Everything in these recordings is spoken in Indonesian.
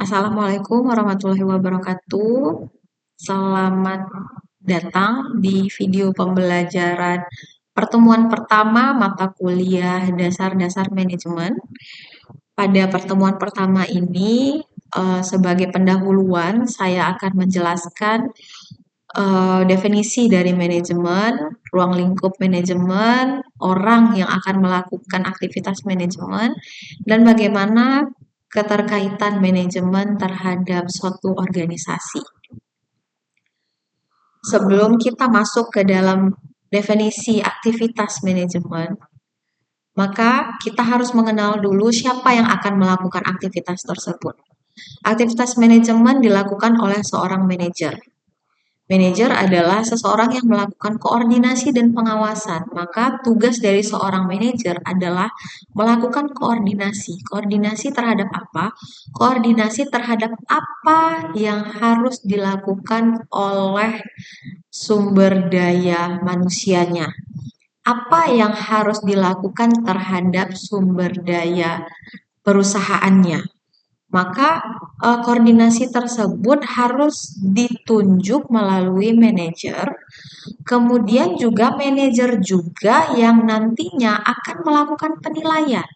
Assalamualaikum warahmatullahi wabarakatuh. Selamat datang di video pembelajaran pertemuan pertama mata kuliah dasar-dasar manajemen. Pada pertemuan pertama ini, sebagai pendahuluan, saya akan menjelaskan definisi dari manajemen, ruang lingkup manajemen, orang yang akan melakukan aktivitas manajemen, dan bagaimana keterkaitan manajemen terhadap suatu organisasi. Sebelum kita masuk ke dalam definisi aktivitas manajemen, maka kita harus mengenal dulu siapa yang akan melakukan aktivitas tersebut. Aktivitas manajemen dilakukan oleh seorang manajer. Manajer adalah seseorang yang melakukan koordinasi dan pengawasan. Maka tugas dari seorang manajer adalah melakukan koordinasi. Koordinasi terhadap apa? Koordinasi terhadap apa yang harus dilakukan oleh sumber daya manusianya. Apa yang harus dilakukan terhadap sumber daya perusahaannya. Maka koordinasi tersebut harus ditunjuk melalui manajer. Kemudian juga manajer juga yang nantinya akan melakukan penilaian.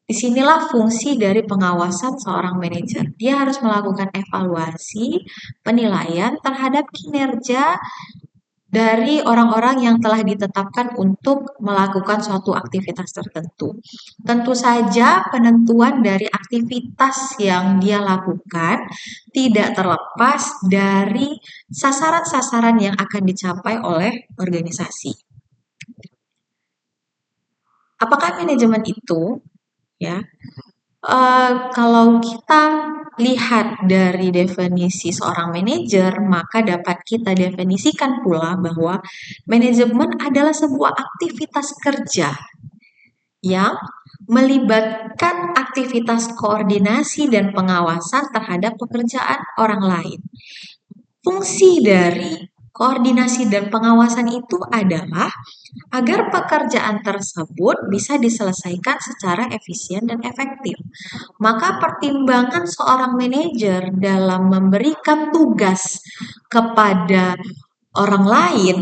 Disinilah fungsi dari pengawasan seorang manajer. Dia harus melakukan evaluasi, penilaian terhadap kinerja dari orang-orang yang telah ditetapkan untuk melakukan suatu aktivitas tertentu. Tentu saja penentuan dari aktivitas yang dia lakukan tidak terlepas dari sasaran-sasaran yang akan dicapai oleh organisasi. Apakah manajemen itu? Ya, kalau kita lihat dari definisi seorang manajer, maka dapat kita definisikan pula bahwa manajemen adalah sebuah aktivitas kerja yang melibatkan aktivitas koordinasi dan pengawasan terhadap pekerjaan orang lain. Fungsi dari koordinasi dan pengawasan itu adalah agar pekerjaan tersebut bisa diselesaikan secara efisien dan efektif. Maka pertimbangan seorang manajer dalam memberikan tugas kepada orang lain,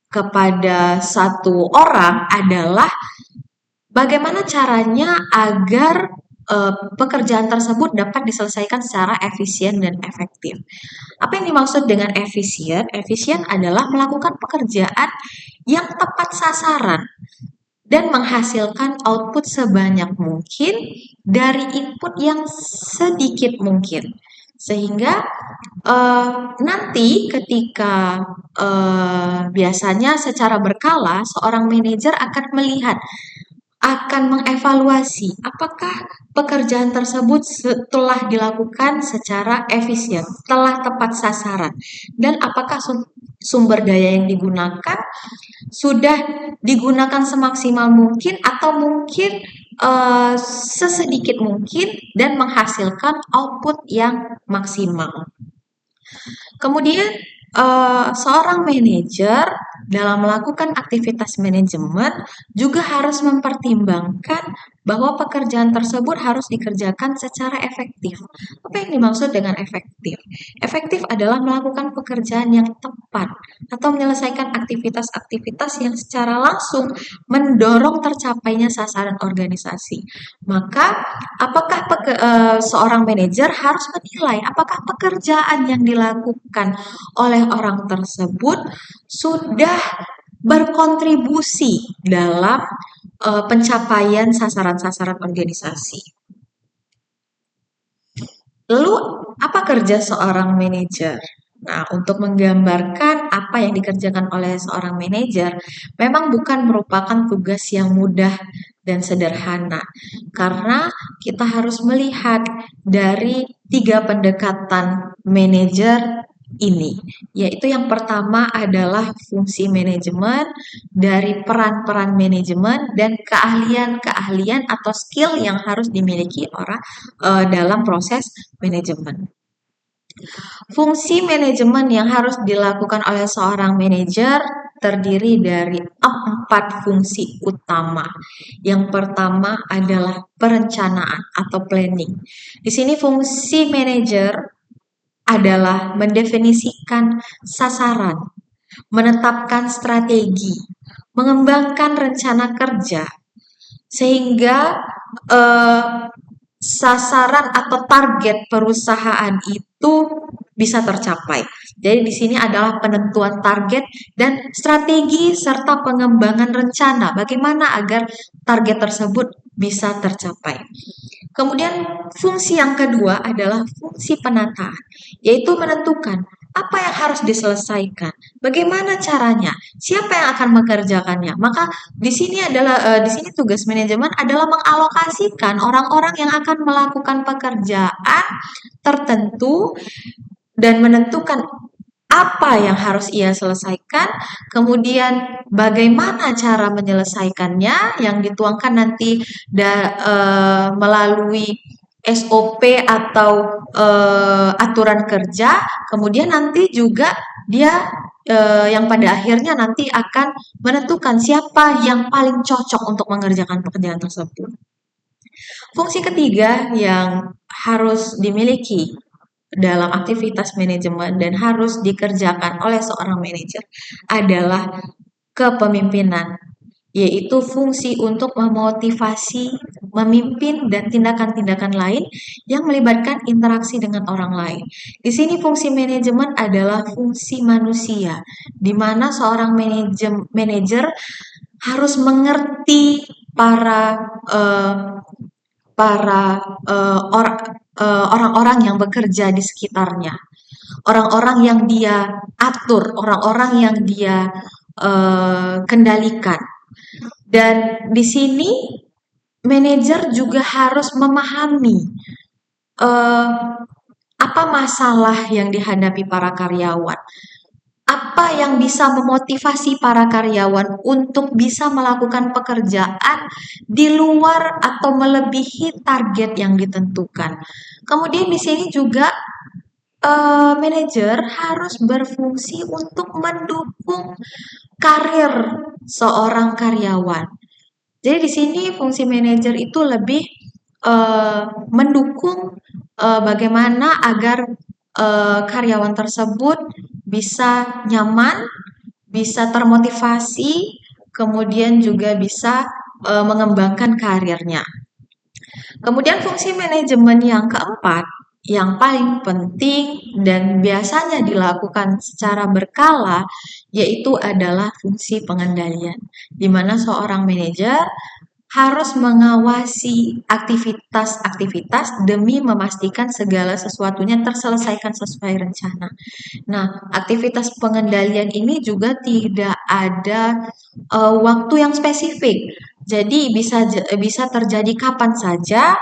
kepada satu orang adalah bagaimana caranya agar pekerjaan tersebut dapat diselesaikan secara efisien dan efektif. Apa yang dimaksud dengan efisien? Efisien adalah melakukan pekerjaan yang tepat sasaran dan menghasilkan output sebanyak mungkin dari input yang sedikit mungkin. Sehingga nanti ketika biasanya secara berkala seorang manajer akan melihat, akan mengevaluasi apakah pekerjaan tersebut telah dilakukan secara efisien, telah tepat sasaran, dan apakah sumber daya yang digunakan sudah digunakan semaksimal mungkin atau mungkin sesedikit mungkin dan menghasilkan output yang maksimal. Kemudian seorang manajer dalam melakukan aktivitas manajemen juga harus mempertimbangkan bahwa pekerjaan tersebut harus dikerjakan secara efektif. Apa yang dimaksud dengan efektif? Efektif adalah melakukan pekerjaan yang tepat atau menyelesaikan aktivitas-aktivitas yang secara langsung mendorong tercapainya sasaran organisasi. Maka, apakah seorang manajer harus menilai apakah pekerjaan yang dilakukan oleh orang tersebut sudah berkontribusi dalam pencapaian sasaran-sasaran organisasi. Lalu, apa kerja seorang manajer? Nah, untuk menggambarkan apa yang dikerjakan oleh seorang manajer, memang bukan merupakan tugas yang mudah dan sederhana, karena kita harus melihat dari 3 pendekatan manajer ini, yaitu yang pertama adalah fungsi manajemen, dari peran-peran manajemen, dan keahlian-keahlian atau skill yang harus dimiliki orang dalam proses manajemen. Fungsi manajemen yang harus dilakukan oleh seorang manajer terdiri dari 4 fungsi utama. Yang pertama adalah perencanaan atau planning. Di sini fungsi manajer adalah mendefinisikan sasaran, menetapkan strategi, mengembangkan rencana kerja, sehingga eh, sasaran atau target perusahaan itu bisa tercapai. Jadi di sini adalah penentuan target dan strategi serta pengembangan rencana bagaimana agar target tersebut bisa tercapai. Kemudian fungsi yang kedua adalah fungsi penataan, yaitu menentukan apa yang harus diselesaikan, bagaimana caranya, siapa yang akan mengerjakannya. Maka di sini tugas manajemen adalah mengalokasikan orang-orang yang akan melakukan pekerjaan tertentu dan menentukan apa yang harus ia selesaikan, kemudian bagaimana cara menyelesaikannya yang dituangkan nanti melalui SOP atau aturan kerja, kemudian nanti juga dia yang pada akhirnya nanti akan menentukan siapa yang paling cocok untuk mengerjakan pekerjaan tersebut. Fungsi ketiga yang harus dimiliki dalam aktivitas manajemen dan harus dikerjakan oleh seorang manajer adalah kepemimpinan, yaitu fungsi untuk memotivasi, memimpin, dan tindakan-tindakan lain yang melibatkan interaksi dengan orang lain. Di sini fungsi manajemen adalah fungsi manusia, di mana seorang manajer harus mengerti para orang-orang yang bekerja di sekitarnya, orang-orang yang dia atur, orang-orang yang dia kendalikan. Dan di sini manajer juga harus memahami eh, apa masalah yang dihadapi para karyawan, apa yang bisa memotivasi para karyawan untuk bisa melakukan pekerjaan di luar atau melebihi target yang ditentukan. Kemudian di sini juga manajer harus berfungsi untuk mendukung karir seorang karyawan. Jadi di sini fungsi manajer itu lebih mendukung bagaimana agar karyawan tersebut bisa nyaman, bisa termotivasi, kemudian juga bisa mengembangkan karirnya. Kemudian fungsi manajemen yang keempat, yang paling penting dan biasanya dilakukan secara berkala, yaitu adalah fungsi pengendalian, di mana seorang manajer harus mengawasi aktivitas-aktivitas demi memastikan segala sesuatunya terselesaikan sesuai rencana. Nah, aktivitas pengendalian ini juga tidak ada waktu yang spesifik. Jadi bisa terjadi kapan saja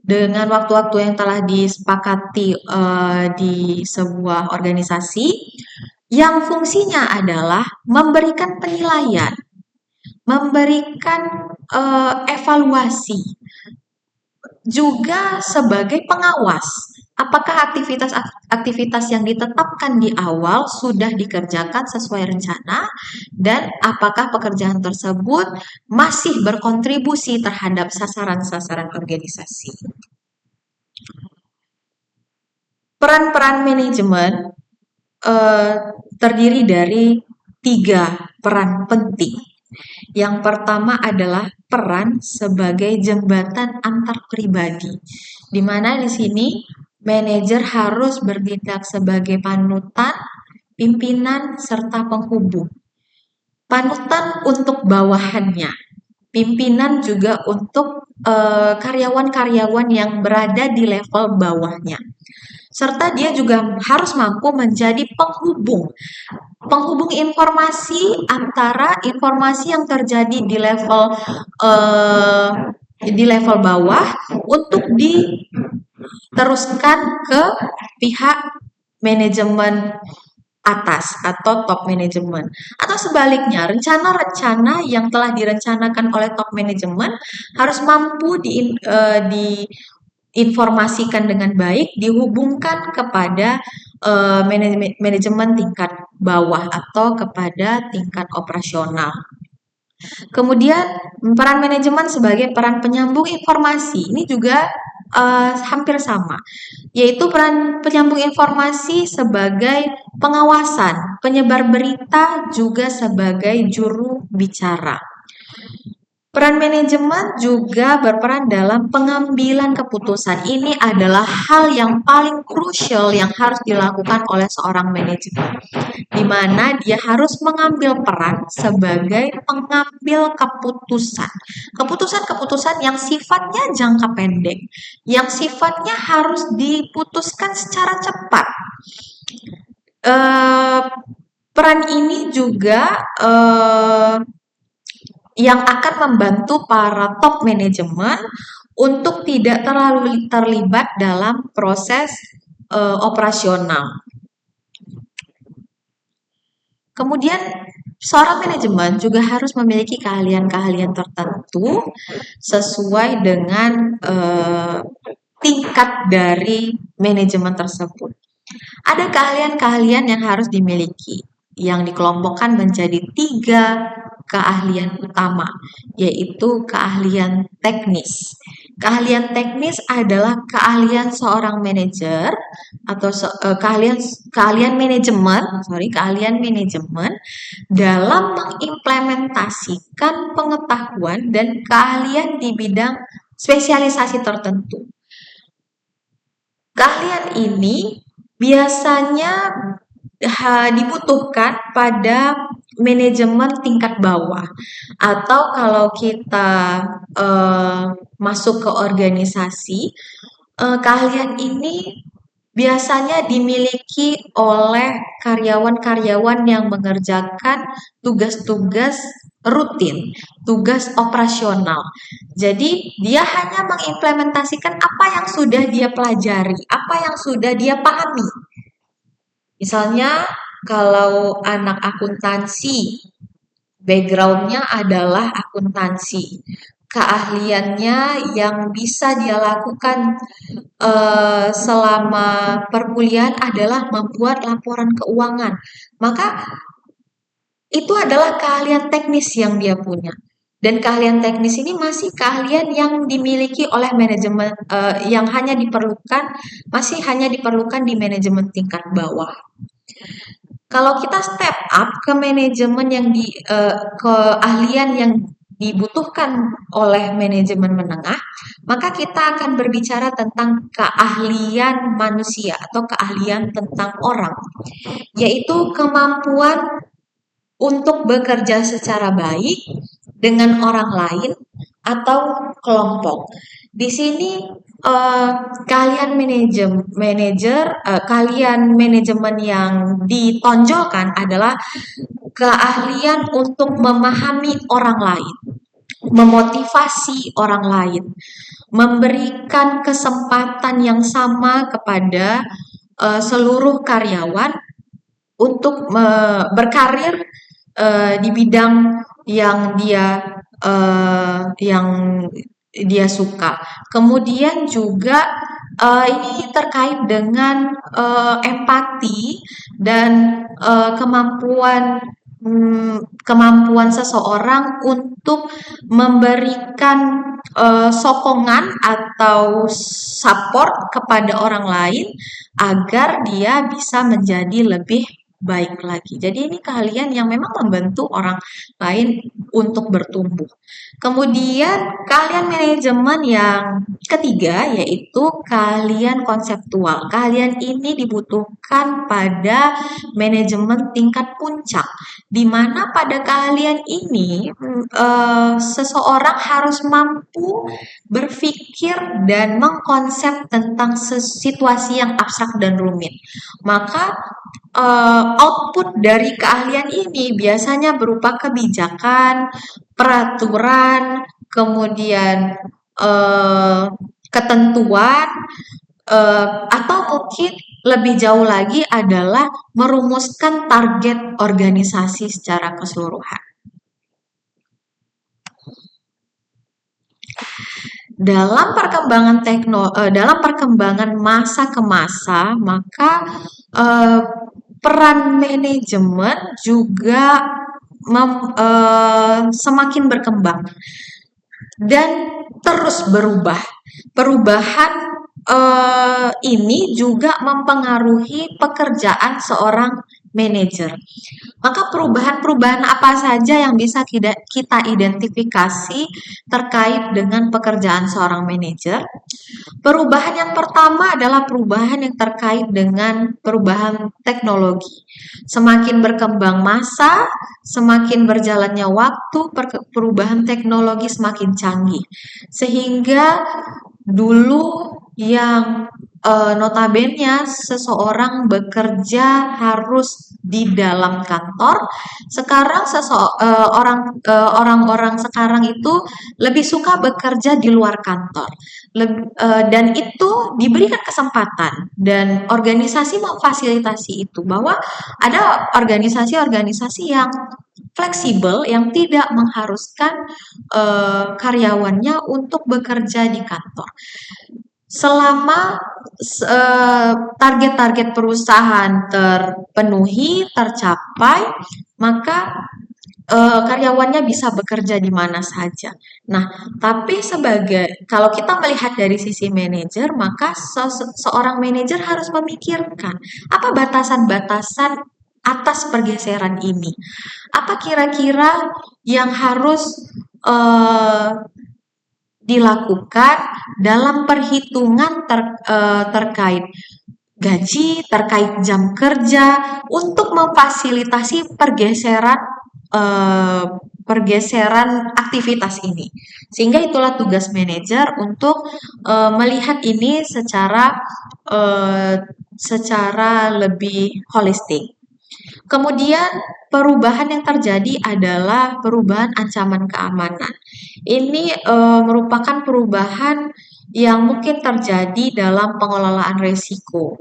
dengan waktu-waktu yang telah disepakati di sebuah organisasi yang fungsinya adalah memberikan penilaian, memberikan evaluasi, juga sebagai pengawas. Apakah aktivitas-aktivitas yang ditetapkan di awal sudah dikerjakan sesuai rencana dan apakah pekerjaan tersebut masih berkontribusi terhadap sasaran-sasaran organisasi. Peran-peran manajemen terdiri dari 3 peran penting. Yang pertama adalah peran sebagai jembatan antar pribadi, di mana di sini manajer harus bertindak sebagai panutan, pimpinan, serta penghubung. Panutan untuk bawahannya, pimpinan juga untuk karyawan-karyawan yang berada di level bawahnya. Serta dia juga harus mampu menjadi penghubung informasi antara informasi yang terjadi di level bawah untuk diteruskan ke pihak manajemen atas atau top manajemen, atau sebaliknya rencana-rencana yang telah direncanakan oleh top manajemen harus mampu diinformasikan dengan baik, dihubungkan kepada manajemen tingkat bawah atau kepada tingkat operasional. Kemudian peran manajemen sebagai peran penyambung informasi ini juga hampir sama, yaitu peran penyambung informasi sebagai pengawasan, penyebar berita juga sebagai juru bicara. Peran manajemen juga berperan dalam pengambilan keputusan. Ini adalah hal yang paling krusial yang harus dilakukan oleh seorang manajemen, di mana dia harus mengambil peran sebagai pengambil keputusan. Keputusan-keputusan yang sifatnya jangka pendek, yang sifatnya harus diputuskan secara cepat. Peran ini juga yang akan membantu para top manajemen untuk tidak terlalu terlibat dalam proses operasional. Kemudian, seorang manajemen juga harus memiliki keahlian-keahlian tertentu sesuai dengan tingkat dari manajemen tersebut. Ada keahlian-keahlian yang harus dimiliki, yang dikelompokkan menjadi 3 keahlian utama, yaitu keahlian teknis. Keahlian teknis adalah keahlian seorang manajer atau keahlian manajemen dalam mengimplementasikan pengetahuan dan keahlian di bidang spesialisasi tertentu. Keahlian ini biasanya dibutuhkan pada manajemen tingkat bawah, atau kalau kita masuk ke organisasi, keahlian ini biasanya dimiliki oleh karyawan-karyawan yang mengerjakan tugas-tugas rutin, tugas operasional. Jadi, dia hanya mengimplementasikan apa yang sudah dia pelajari, apa yang sudah dia pahami. Misalnya, kalau anak akuntansi, background-nya adalah akuntansi. Keahliannya yang bisa dia lakukan selama perkuliahan adalah membuat laporan keuangan. Maka itu adalah keahlian teknis yang dia punya. Dan keahlian teknis ini masih keahlian yang dimiliki oleh manajemen yang masih hanya diperlukan di manajemen tingkat bawah. Kalau kita step up ke manajemen keahlian yang dibutuhkan oleh manajemen menengah, maka kita akan berbicara tentang keahlian manusia atau keahlian tentang orang, yaitu kemampuan untuk bekerja secara baik dengan orang lain atau kelompok. Di sini kalian manajemen yang ditonjolkan adalah keahlian untuk memahami orang lain, memotivasi orang lain, memberikan kesempatan yang sama kepada seluruh karyawan untuk berkarir di bidang yang dia suka. Kemudian juga ini terkait dengan empati dan kemampuan seseorang untuk memberikan sokongan atau support kepada orang lain agar dia bisa menjadi lebih baik lagi. Jadi ini keahlian yang memang membantu orang lain untuk bertumbuh. Kemudian keahlian manajemen yang ketiga yaitu keahlian konseptual. Keahlian ini dibutuhkan pada manajemen tingkat puncak, di mana pada keahlian ini seseorang harus mampu berpikir dan mengkonsep tentang situasi yang abstrak dan rumit. Maka output dari keahlian ini biasanya berupa kebijakan, peraturan, kemudian ketentuan, atau mungkin lebih jauh lagi adalah merumuskan target organisasi secara keseluruhan. dalam perkembangan masa ke masa, maka eh, peran manajemen juga semakin berkembang dan terus berubah. Perubahan ini juga mempengaruhi pekerjaan seorang manajer. Maka perubahan-perubahan apa saja yang bisa kita identifikasi terkait dengan pekerjaan seorang manajer? Perubahan yang pertama adalah perubahan yang terkait dengan perubahan teknologi. Semakin berkembang masa, semakin berjalannya waktu, perubahan teknologi semakin canggih. Sehingga dulu yang notabene seseorang bekerja harus di dalam kantor, sekarang orang-orang sekarang itu lebih suka bekerja di luar kantor. Dan itu diberikan kesempatan dan organisasi memfasilitasi itu, bahwa ada organisasi-organisasi yang fleksibel yang tidak mengharuskan karyawannya untuk bekerja di kantor. Selama target-target perusahaan terpenuhi, tercapai, maka karyawannya bisa bekerja di mana saja. Nah, tapi kalau kita melihat dari sisi manajer, maka seorang manajer harus memikirkan apa batasan-batasan atas pergeseran ini. Apa kira-kira yang harus eh, dilakukan dalam perhitungan terkait gaji, terkait jam kerja, untuk memfasilitasi eh, pergeseran aktivitas ini. Sehingga itulah tugas manajer untuk melihat ini eh, secara lebih holistik. Kemudian perubahan yang terjadi adalah perubahan ancaman keamanan. Ini merupakan perubahan yang mungkin terjadi dalam pengelolaan risiko,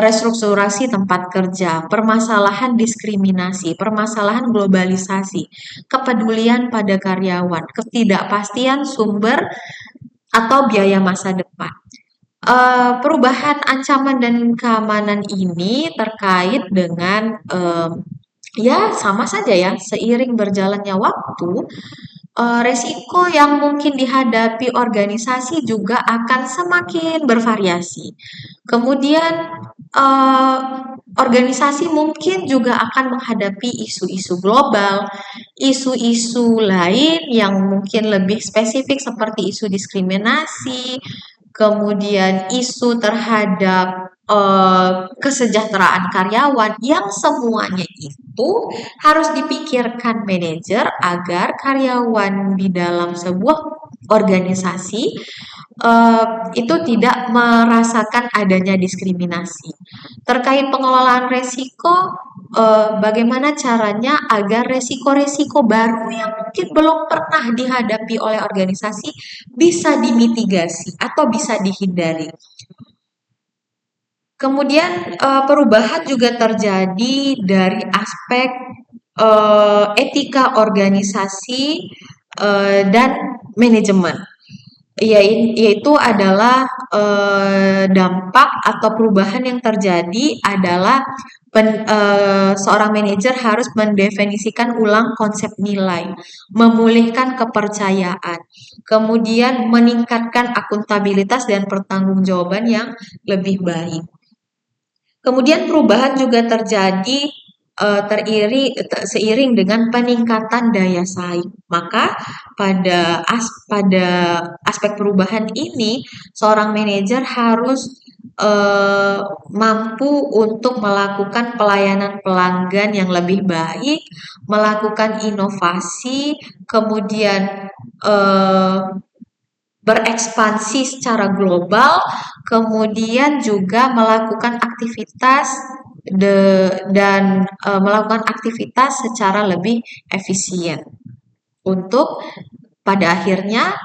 restrukturasi tempat kerja, permasalahan diskriminasi, permasalahan globalisasi, kepedulian pada karyawan, ketidakpastian sumber atau biaya masa depan. Perubahan ancaman dan keamanan ini terkait dengan ya sama saja ya, seiring berjalannya waktu, resiko yang mungkin dihadapi organisasi juga akan semakin bervariasi. Kemudian eh, organisasi mungkin juga akan menghadapi isu-isu global, isu-isu lain yang mungkin lebih spesifik seperti isu diskriminasi, kemudian isu terhadap kesejahteraan karyawan, yang semuanya itu harus dipikirkan manajer agar karyawan di dalam sebuah organisasi itu tidak merasakan adanya diskriminasi. Terkait pengelolaan resiko, bagaimana caranya agar resiko-resiko baru yang mungkin belum pernah dihadapi oleh organisasi bisa dimitigasi atau bisa dihindari. Kemudian perubahan juga terjadi dari aspek etika organisasi dan manajemen. Yaitu adalah dampak atau perubahan yang terjadi adalah seorang manajer harus mendefinisikan ulang konsep nilai, memulihkan kepercayaan, kemudian meningkatkan akuntabilitas dan pertanggungjawaban yang lebih baik. Kemudian perubahan juga terjadi seiring dengan peningkatan daya saing. Maka pada aspek perubahan ini, seorang manajer harus mampu untuk melakukan pelayanan pelanggan yang lebih baik, melakukan inovasi, kemudian berekspansi secara global, kemudian juga melakukan aktivitas dan melakukan aktivitas secara lebih efisien untuk pada akhirnya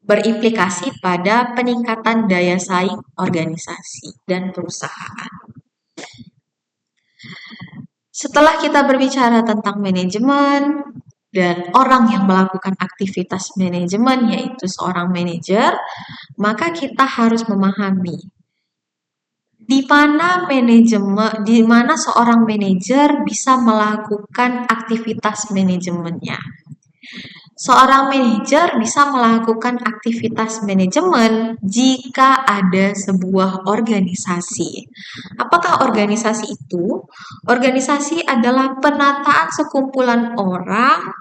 berimplikasi pada peningkatan daya saing organisasi dan perusahaan. Setelah kita berbicara tentang manajemen, dan orang yang melakukan aktivitas manajemen yaitu seorang manajer, maka kita harus memahami di mana seorang manajer bisa melakukan aktivitas manajemennya. Seorang manajer bisa melakukan aktivitas manajemen jika ada sebuah organisasi. Apakah organisasi itu? Organisasi adalah penataan sekumpulan orang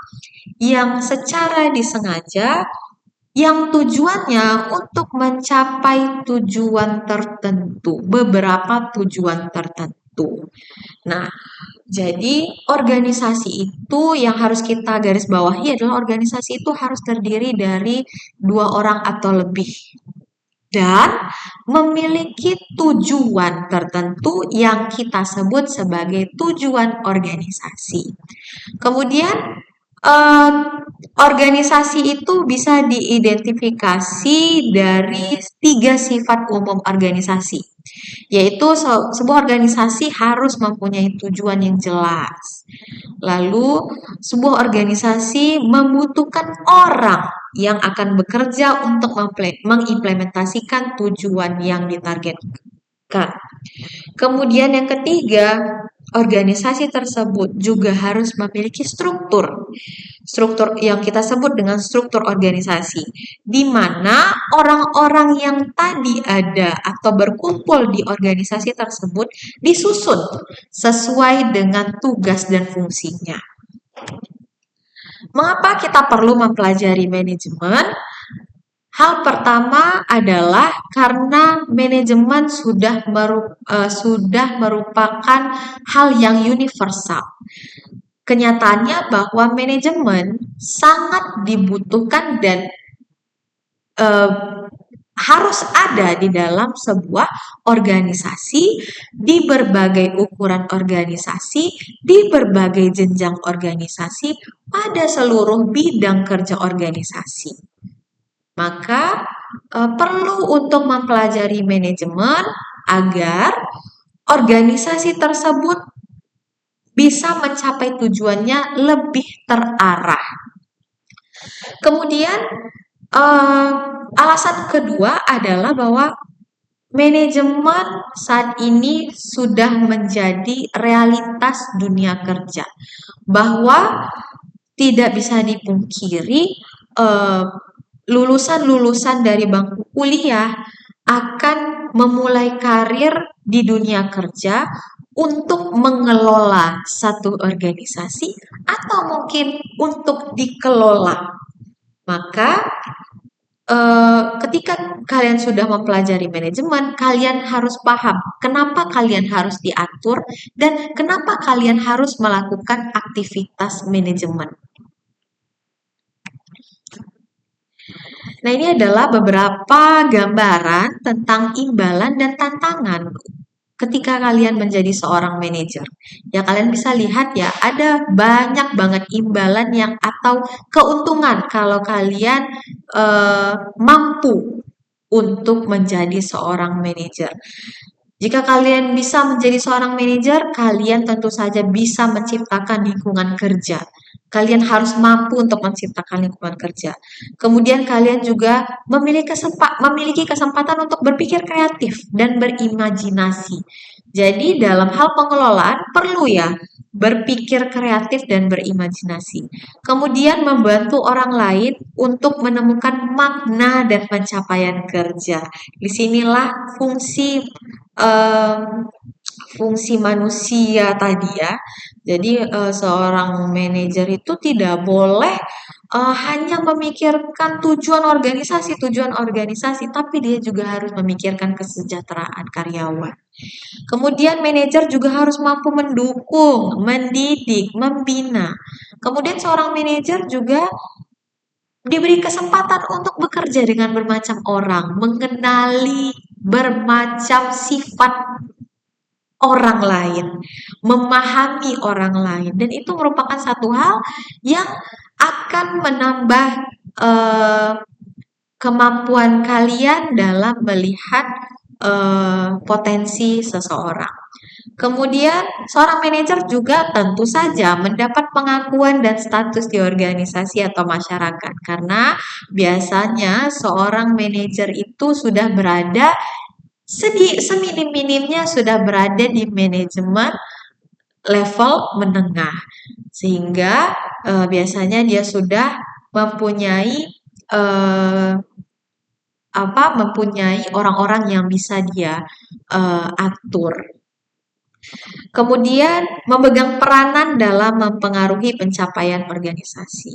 yang secara disengaja yang tujuannya untuk mencapai tujuan tertentu, beberapa tujuan tertentu. Nah, jadi organisasi itu yang harus kita garis bawahi adalah organisasi itu harus terdiri dari 2 orang atau lebih dan memiliki tujuan tertentu yang kita sebut sebagai tujuan organisasi. Kemudian organisasi itu bisa diidentifikasi dari 3 sifat umum organisasi, yaitu sebuah organisasi harus mempunyai tujuan yang jelas. Lalu, sebuah organisasi membutuhkan orang yang akan bekerja untuk mengimplementasikan tujuan yang ditargetkan. Kemudian yang ketiga, organisasi tersebut juga harus memiliki struktur. Struktur yang kita sebut dengan struktur organisasi, di mana orang-orang yang tadi ada atau berkumpul di organisasi tersebut disusun sesuai dengan tugas dan fungsinya. Mengapa kita perlu mempelajari manajemen? Hal pertama adalah karena manajemen sudah merupakan hal yang universal. Kenyataannya bahwa manajemen sangat dibutuhkan dan harus ada di dalam sebuah organisasi, di berbagai ukuran organisasi, di berbagai jenjang organisasi, pada seluruh bidang kerja organisasi. Maka perlu untuk mempelajari manajemen agar organisasi tersebut bisa mencapai tujuannya lebih terarah. Kemudian alasan kedua adalah bahwa manajemen saat ini sudah menjadi realitas dunia kerja, bahwa tidak bisa dipungkiri lulusan-lulusan dari bangku kuliah akan memulai karir di dunia kerja untuk mengelola satu organisasi atau mungkin untuk dikelola. Maka ketika kalian sudah mempelajari manajemen, kalian harus paham kenapa kalian harus diatur dan kenapa kalian harus melakukan aktivitas manajemen. Nah, ini adalah beberapa gambaran tentang imbalan dan tantangan ketika kalian menjadi seorang manajer. Ya, kalian bisa lihat ya, ada banyak banget imbalan yang atau keuntungan kalau kalian mampu untuk menjadi seorang manajer. Jika kalian bisa menjadi seorang manajer, kalian tentu saja bisa menciptakan lingkungan kerja. Kalian harus mampu untuk menciptakan lingkungan kerja. Kemudian kalian juga memiliki kesempatan untuk berpikir kreatif dan berimajinasi. Jadi dalam hal pengelolaan perlu ya berpikir kreatif dan berimajinasi. Kemudian membantu orang lain untuk menemukan makna dan pencapaian kerja. Disinilah fungsi manusia tadi ya. Jadi seorang manajer itu tidak boleh hanya memikirkan tujuan organisasi, tapi dia juga harus memikirkan kesejahteraan karyawan. Kemudian manajer juga harus mampu mendukung, mendidik, membina. Kemudian seorang manajer juga diberi kesempatan untuk bekerja dengan bermacam orang, mengenali bermacam sifat orang lain, memahami orang lain, dan itu merupakan satu hal yang akan menambah kemampuan kalian dalam melihat potensi seseorang. Kemudian, seorang manajer juga tentu saja mendapat pengakuan dan status di organisasi atau masyarakat, karena biasanya seorang manajer itu sudah berada seminim-minimnya sudah berada di manajemen level menengah, sehingga biasanya dia sudah mempunyai eh, mempunyai orang-orang yang bisa dia atur. Kemudian, memegang peranan dalam mempengaruhi pencapaian organisasi,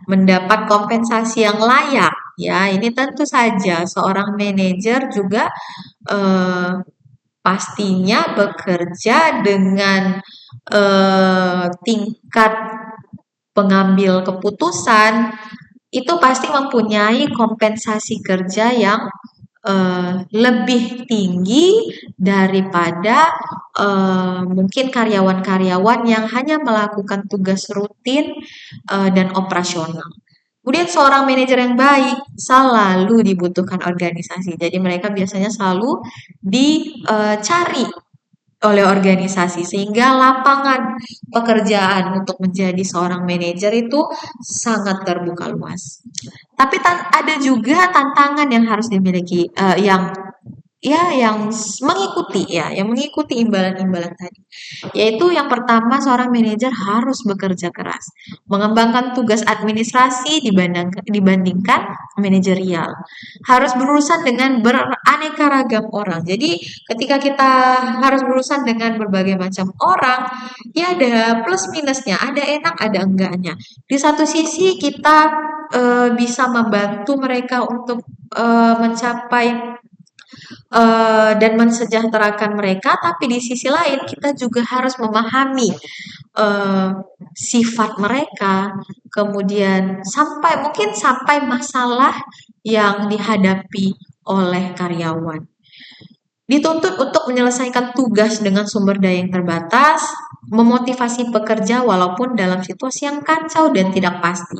mendapat kompensasi yang layak. Ya, ini tentu saja seorang manajer juga eh, pastinya bekerja dengan tingkat pengambil keputusan itu pasti mempunyai kompensasi kerja yang lebih tinggi daripada mungkin karyawan-karyawan yang hanya melakukan tugas rutin dan operasional. Kemudian seorang manajer yang baik selalu dibutuhkan organisasi. Jadi mereka biasanya selalu dicari oleh organisasi sehingga lapangan pekerjaan untuk menjadi seorang manajer itu sangat terbuka luas. Tapi ada juga tantangan yang harus dimiliki yang mengikuti imbalan-imbalan tadi. Yaitu yang pertama seorang manajer harus bekerja keras, mengembangkan tugas administrasi dibandingkan manajerial. Harus berurusan dengan beraneka ragam orang. Jadi ketika kita harus berurusan dengan berbagai macam orang, ya ada plus minusnya, ada enak, ada enggaknya. Di satu sisi kita bisa membantu mereka untuk mencapai dan mensejahterakan mereka, tapi di sisi lain kita juga harus memahami eh, sifat mereka, kemudian sampai masalah yang dihadapi oleh karyawan. Dituntut untuk menyelesaikan tugas dengan sumber daya yang terbatas, memotivasi pekerja walaupun dalam situasi yang kacau dan tidak pasti,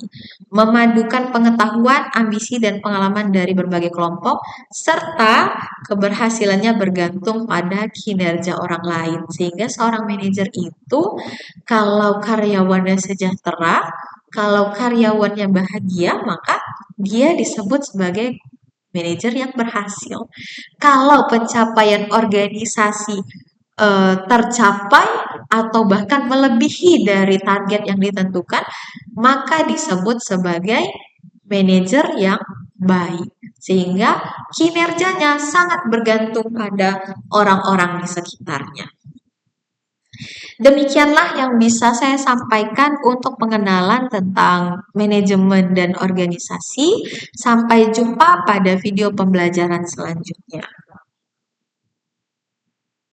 memadukan pengetahuan, ambisi, dan pengalaman dari berbagai kelompok, serta keberhasilannya bergantung pada kinerja orang lain. Sehingga seorang manajer itu, kalau karyawannya sejahtera, kalau karyawannya bahagia, maka dia disebut sebagai manajer yang berhasil. Kalau pencapaian organisasi tercapai atau bahkan melebihi dari target yang ditentukan, maka disebut sebagai manajer yang baik. Sehingga kinerjanya sangat bergantung pada orang-orang di sekitarnya. Demikianlah yang bisa saya sampaikan untuk pengenalan tentang manajemen dan organisasi. Sampai jumpa pada video pembelajaran selanjutnya.